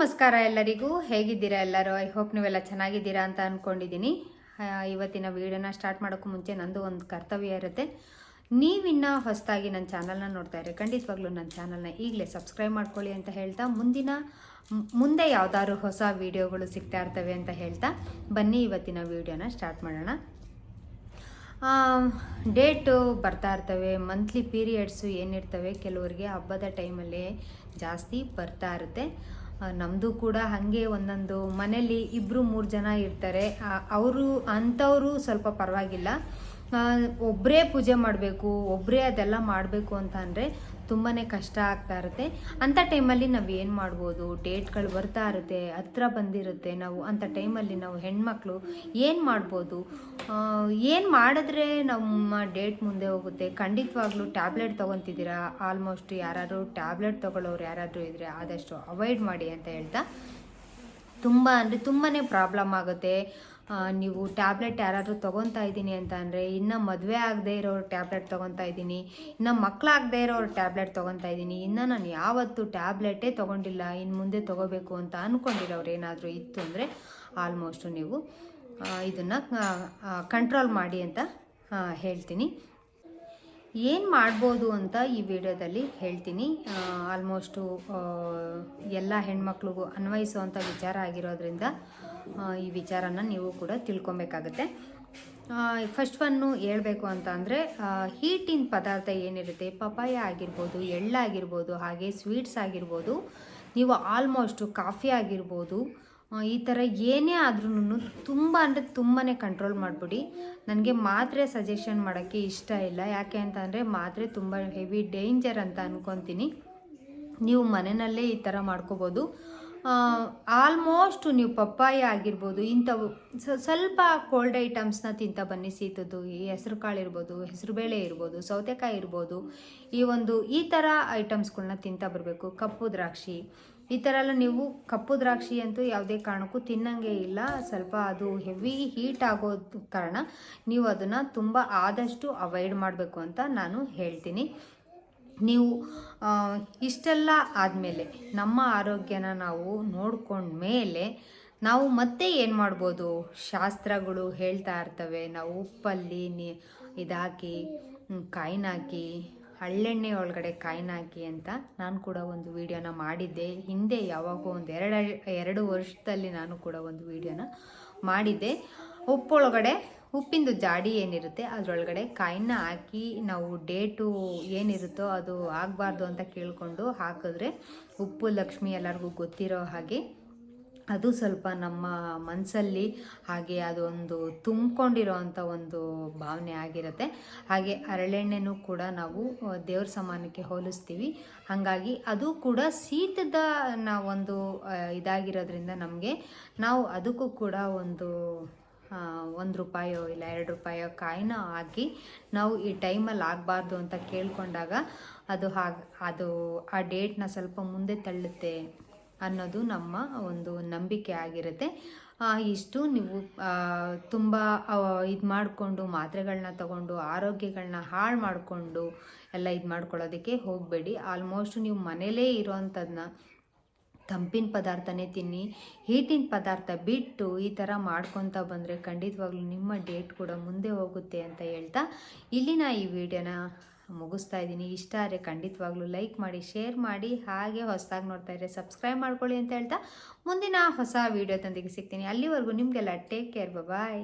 ನಮಸ್ಕಾರ ಎಲ್ಲರಿಗೂ. ಹೇಗಿದ್ದೀರಾ ಎಲ್ಲರೂ? ಐ ಹೋಪ್ ನೀವೆಲ್ಲ ಚೆನ್ನಾಗಿದ್ದೀರಾ ಅಂತ ಅಂದ್ಕೊಂಡಿದ್ದೀನಿ. ಇವತ್ತಿನ ವಿಡಿಯೋನ ಸ್ಟಾರ್ಟ್ ಮಾಡೋಕ್ಕೂ ಮುಂಚೆ ನಂದು ಒಂದು ಕರ್ತವ್ಯ ಇರುತ್ತೆ. ನೀವಿನ್ನ ಹೊಸದಾಗಿ ನನ್ನ ಚಾನಲ್ನ ನೋಡ್ತಾ ಇದ್ರೆ ಖಂಡಿತವಾಗ್ಲೂ ನನ್ನ ಚಾನಲ್ನ ಈಗಲೇ ಸಬ್ಸ್ಕ್ರೈಬ್ ಮಾಡ್ಕೊಳ್ಳಿ ಅಂತ ಹೇಳ್ತಾ, ಮುಂದೆ ಯಾವ್ದಾದ್ರು ಹೊಸ ವಿಡಿಯೋಗಳು ಸಿಗ್ತಾ ಇರ್ತವೆ ಅಂತ ಹೇಳ್ತಾ ಬನ್ನಿ ಇವತ್ತಿನ ವಿಡಿಯೋನ ಸ್ಟಾರ್ಟ್ ಮಾಡೋಣ. ಡೇಟು ಬರ್ತಾ ಇರ್ತವೆ, ಮಂತ್ಲಿ ಪೀರಿಯಡ್ಸು ಏನಿರ್ತವೆ ಕೆಲವರಿಗೆ ಹಬ್ಬದ ಟೈಮಲ್ಲಿ ಜಾಸ್ತಿ ಬರ್ತಾ ಇರುತ್ತೆ. ನಮ್ಮದು ಕೂಡ ಹಾಗೆ ಒಂದೊಂದು ಮನೇಲಿ 2-3 ಜನ ಇರ್ತಾರೆ. ಅವರು ಅಂಥವರು ಸ್ವಲ್ಪ ಪರವಾಗಿಲ್ಲ. ಒಬ್ಬರೇ ಪೂಜೆ ಮಾಡಬೇಕು, ಒಬ್ಬರೇ ಅದೆಲ್ಲ ಮಾಡಬೇಕು ಅಂತ ಅಂದರೆ ತುಂಬಾ ಕಷ್ಟ ಆಗ್ತಾ ಇರುತ್ತೆ. ಅಂಥ ಟೈಮಲ್ಲಿ ನಾವು ಏನು ಮಾಡ್ಬೋದು? ಡೇಟ್ಗಳು ಬರ್ತಾ ಇರುತ್ತೆ, ಹತ್ರ ಬಂದಿರುತ್ತೆ. ನಾವು ಅಂಥ ಟೈಮಲ್ಲಿ ನಾವು ಹೆಣ್ಮಕ್ಳು ಏನು ಮಾಡ್ಬೋದು? ಏನು ಮಾಡಿದ್ರೆ ನಮ್ಮ ಡೇಟ್ ಮುಂದೆ ಹೋಗುತ್ತೆ? ಖಂಡಿತವಾಗ್ಲೂ ಟ್ಯಾಬ್ಲೆಟ್ ತೊಗೊತಿದ್ದೀರಾ? ಆಲ್ಮೋಸ್ಟ್ ಯಾರಾದರೂ ಟ್ಯಾಬ್ಲೆಟ್ ತೊಗೊಳ್ಳೋರು ಯಾರಾದರೂ ಇದ್ದರೆ ಆದಷ್ಟು ಅವಾಯ್ಡ್ ಮಾಡಿ ಅಂತ ಹೇಳ್ತಾ, ತುಂಬಾ ಪ್ರಾಬ್ಲಮ್ ಆಗುತ್ತೆ. ನೀವು ಟ್ಯಾಬ್ಲೆಟ್ ಯಾರಾದರೂ ತೊಗೊತಾ ಇದ್ದೀನಿ ಅಂತ ಅಂದರೆ, ಇನ್ನು ಮದುವೆ ಆಗದೆ ಇರೋರು ಟ್ಯಾಬ್ಲೆಟ್ ತೊಗೊತಾ ಇದ್ದೀನಿ, ಇನ್ನು ಮಕ್ಕಳಾಗದೇ ಇರೋರು ಟ್ಯಾಬ್ಲೆಟ್ ತೊಗೊತಾ ಇದ್ದೀನಿ, ಇನ್ನು ನಾನು ಯಾವತ್ತೂ ಟ್ಯಾಬ್ಲೆಟೇ ತೊಗೊಂಡಿಲ್ಲ, ಇನ್ನು ಮುಂದೆ ತೊಗೋಬೇಕು ಅಂತ ಅಂದ್ಕೊಂಡಿರೋರು ಏನಾದರೂ ಇತ್ತು ಅಂದರೆ ಆಲ್ಮೋಸ್ಟು ನೀವು ಇದನ್ನು ಕಂಟ್ರೋಲ್ ಮಾಡಿ ಅಂತ ಹೇಳ್ತೀನಿ. ಏನು ಮಾಡ್ಬೋದು ಅಂತ ಈ ವಿಡಿಯೋದಲ್ಲಿ ಹೇಳ್ತೀನಿ. ಆಲ್ಮೋಸ್ಟು ಎಲ್ಲ ಹೆಣ್ಮಕ್ಳಿಗೂ ಅನ್ವಯಿಸುವಂಥ ವಿಚಾರ ಆಗಿರೋದ್ರಿಂದ ಈ ವಿಚಾರನ ನೀವು ಕೂಡ ತಿಳ್ಕೊಬೇಕಾಗತ್ತೆ. ಫಸ್ಟ್ ಒನ್ನು ಹೇಳಬೇಕು ಅಂತ ಅಂದರೆ, ಹೀಟಿನ ಪದಾರ್ಥ ಏನಿರುತ್ತೆ, ಪಪಾಯ ಆಗಿರ್ಬೋದು, ಎಳ್ಳಾಗಿರ್ಬೋದು, ಹಾಗೆ ಸ್ವೀಟ್ಸ್ ಆಗಿರ್ಬೋದು, ನೀವು ಆಲ್ಮೋಸ್ಟು ಕಾಫಿ ಆಗಿರ್ಬೋದು, ಈ ಥರ ಏನೇ ಆದ್ರೂ ತುಂಬ ಅಂದರೆ ತುಂಬಾ ಕಂಟ್ರೋಲ್ ಮಾಡಿಬಿಡಿ. ನನಗೆ ಮಾತ್ರೆ ಸಜೆಷನ್ ಮಾಡೋಕ್ಕೆ ಇಷ್ಟ ಇಲ್ಲ. ಯಾಕೆ ಅಂತ ಅಂದರೆ ಮಾತ್ರೆ ತುಂಬ ಹೆವಿ ಡೇಂಜರ್ ಅಂತ ಅಂದ್ಕೊತೀನಿ. ನೀವು ಮನೆಯಲ್ಲೇ ಈ ಥರ ಮಾಡ್ಕೋಬೋದು. ಆಲ್ಮೋಸ್ಟ್ ನೀವು ಪಪ್ಪಾಯ ಆಗಿರ್ಬೋದು, ಇಂಥವು ಸ್ವಲ್ಪ ಕೋಲ್ಡ್ ಐಟಮ್ಸ್ನ ತಿಂತ ಬನ್ನಿ. ಸೀತದ್ದು, ಈ ಹೆಸರು ಕಾಳು ಇರ್ಬೋದು, ಹೆಸರುಬೇಳೆ ಇರ್ಬೋದು, ಸೌತೆಕಾಯಿ ಇರ್ಬೋದು, ಈ ಥರ ಐಟಮ್ಸ್ಗಳನ್ನ ತಿಂತ ಬರಬೇಕು. ಕಪ್ಪು ದ್ರಾಕ್ಷಿ, ಈ ಥರ ಎಲ್ಲ ನೀವು ಕಪ್ಪು ದ್ರಾಕ್ಷಿ ಅಂತೂ ಯಾವುದೇ ಕಾರಣಕ್ಕೂ ತಿನ್ನಂಗೆ ಇಲ್ಲ. ಸ್ವಲ್ಪ ಅದು ಹೆವಿ ಹೀಟ್ ಆಗೋದು ಕಾರಣ ನೀವು ಅದನ್ನು ತುಂಬ ಆದಷ್ಟು ಅವಾಯ್ಡ್ ಮಾಡಬೇಕು ಅಂತ ನಾನು ಹೇಳ್ತೀನಿ. ನೀವು ಇಷ್ಟೆಲ್ಲ ಆದಮೇಲೆ ನಮ್ಮ ಆರೋಗ್ಯನ ನಾವು ನೋಡ್ಕೊಂಡ್ಮೇಲೆ ನಾವು ಮತ್ತೆ ಏನು ಮಾಡ್ಬೋದು? ಶಾಸ್ತ್ರಗಳು ಹೇಳ್ತಾ ಇರ್ತವೆ, ನಾವು ಉಪ್ಪಲ್ಲಿ ಇದಾಕಿ, ಕಾಯಿನ ಹಾಕಿ, ಹಳ್ಳೆಣ್ಣೆ ಒಳಗಡೆ ಕಾಯಿನ ಹಾಕಿ ಅಂತ. ನಾನು ಕೂಡ ಒಂದು ವಿಡಿಯೋನ ಮಾಡಿದ್ದೆ ಹಿಂದೆ, ಯಾವಾಗೋ ಒಂದು 2 ವರ್ಷದಲ್ಲಿ ನಾನು ಕೂಡ ಒಂದು ವಿಡಿಯೋನ ಮಾಡಿದ್ದೆ. ಉಪ್ಪಿಂದು ಜಾಡಿ ಏನಿರುತ್ತೆ ಅದರೊಳಗಡೆ ಕಾಯಿನ ಹಾಕಿ ನಾವು ಡೇಟು ಏನಿರುತ್ತೋ ಅದು ಆಗಬಾರ್ದು ಅಂತ ಕೇಳಿಕೊಂಡು ಹಾಕಿದ್ರೆ, ಉಪ್ಪು ಲಕ್ಷ್ಮಿ ಎಲ್ಲರಿಗೂ ಗೊತ್ತಿರೋ ಹಾಗೆ ಅದು ಸ್ವಲ್ಪ ನಮ್ಮ ಮನಸ್ಸಲ್ಲಿ ಹಾಗೆ ಅದೊಂದು ತುಂಬಿಕೊಂಡಿರೋ ಅಂಥ ಒಂದು ಭಾವನೆ ಆಗಿರುತ್ತೆ. ಹಾಗೆ ಹರಳೆಣ್ಣೆನೂ ಕೂಡ ನಾವು ದೇವ್ರ ಸಮಾನಕ್ಕೆ ಹೋಲಿಸ್ತೀವಿ. ಹಾಗಾಗಿ ಅದು ಕೂಡ ಶೀತದ ಒಂದು ಇದಾಗಿರೋದ್ರಿಂದ ನಮಗೆ ನಾವು ಅದಕ್ಕೂ ಕೂಡ ಒಂದು ₹1 ಇಲ್ಲ ₹2 ಕಾಯಿನ ಹಾಕಿ ನಾವು ಈ ಟೈಮಲ್ಲಿ ಆಗಬಾರ್ದು ಅಂತ ಕೇಳಿಕೊಂಡಾಗ ಅದು ಆ ಡೇಟ್ನ ಸ್ವಲ್ಪ ಮುಂದೆ ತಳ್ಳುತ್ತೆ ಅನ್ನೋದು ನಮ್ಮ ಒಂದು ನಂಬಿಕೆ ಆಗಿರುತ್ತೆ. ಇಷ್ಟು ನೀವು ತುಂಬ ಇದು ಮಾಡಿಕೊಂಡು ಮಾತ್ರೆಗಳನ್ನ ತಗೊಂಡು ಆರೋಗ್ಯಗಳನ್ನ ಹಾಳು ಮಾಡಿಕೊಂಡು ಎಲ್ಲ ಇದು ಮಾಡ್ಕೊಳ್ಳೋದಕ್ಕೆ ಹೋಗಬೇಡಿ. ಆಲ್ಮೋಸ್ಟ್ ನೀವು ಮನೇಲೇ ಇರೋವಂಥದ್ದನ್ನ ತಂಪಿನ ಪದಾರ್ಥನೇ ತಿನ್ನಿ. ಹೀಟಿನ ಪದಾರ್ಥ ಬಿಟ್ಟು ಈ ಥರ ಮಾಡ್ಕೊತ ಬಂದರೆ ಖಂಡಿತವಾಗ್ಲೂ ನಿಮ್ಮ ಡೇಟ್ ಕೂಡ ಮುಂದೆ ಹೋಗುತ್ತೆ ಅಂತ ಹೇಳ್ತಾ ಇಲ್ಲಿನ ಈ ವಿಡಿಯೋನ ಮುಗಿಸ್ತಾ ಇದ್ದೀನಿ. ಇಷ್ಟ ಆದರೆ ಖಂಡಿತವಾಗ್ಲೂ ಲೈಕ್ ಮಾಡಿ, ಶೇರ್ ಮಾಡಿ, ಹಾಗೆ ಹೊಸದಾಗಿ ನೋಡ್ತಾ ಇದ್ದರೆ ಸಬ್ಸ್ಕ್ರೈಬ್ ಮಾಡ್ಕೊಳ್ಳಿ ಅಂತ ಹೇಳ್ತಾ ಮುಂದಿನ ಹೊಸ ವಿಡಿಯೋದೊಂದಿಗೆ ಸಿಗ್ತೀನಿ. ಅಲ್ಲಿವರೆಗೂ ನಿಮಗೆಲ್ಲ ಟೇಕ್ ಕೇರ್, ಬಾಯ್.